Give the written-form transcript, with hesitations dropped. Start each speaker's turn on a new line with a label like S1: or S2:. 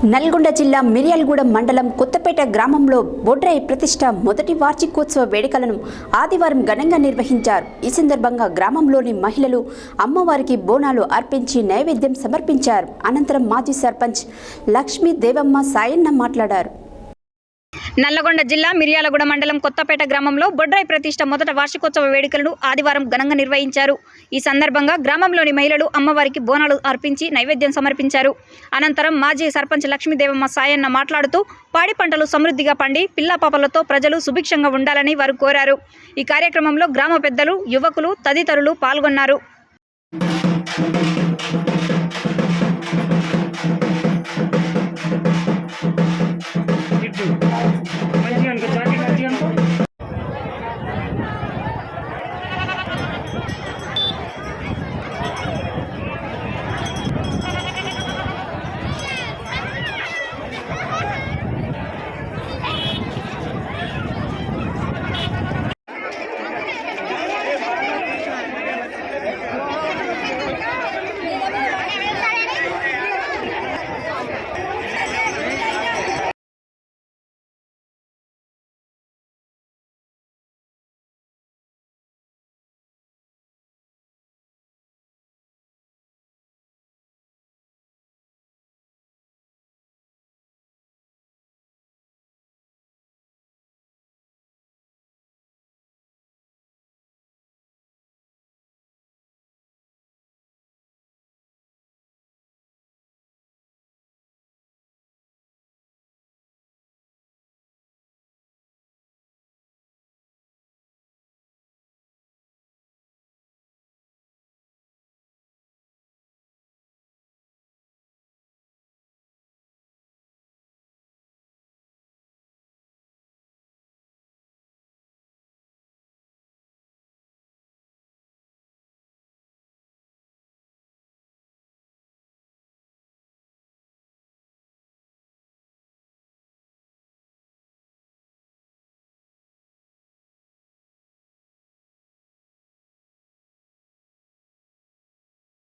S1: నల్గొండ జిల్లా మిర్యాలగూడెం మండలం కొత్తపేట గ్రామంలో బొడ్రాయి ప్రతిష్ట మొదటి వార్షికోత్సవ వేడుకలను ఆదివారం ఘనంగా నిర్వహించారు. ఈ సందర్భంగా గ్రామంలోని మహిళలు అమ్మవారికి బోనాలు అర్పించి నైవేద్యం సమర్పించారు. అనంతరం మాజీ సర్పంచ్ లక్ష్మీ దేవమ్మ సాయన్న మాట్లాడారు.
S2: నల్లగొండ జిల్లా మిర్యాలగూడెం మండలం కొత్తపేట గ్రామంలో బొడ్రాయి ప్రతిష్ట మొదట వార్షికోత్సవ వేడుకలను ఆదివారం ఘనంగా నిర్వహించారు. ఈ సందర్భంగా గ్రామంలోని మహిళలు అమ్మవారికి బోనాలు అర్పించి నైవేద్యం సమర్పించారు. అనంతరం మాజీ సర్పంచ్ లక్ష్మీదేవమ్మ సాయన్న మాట్లాడుతూ పాడి పంటలు సమృద్ధిగా పండి పిల్లాపాపలతో ప్రజలు సుభిక్షంగా ఉండాలని వారు కోరారు. ఈ కార్యక్రమంలో గ్రామ పెద్దలు, యువకులు తదితరులు పాల్గొన్నారు.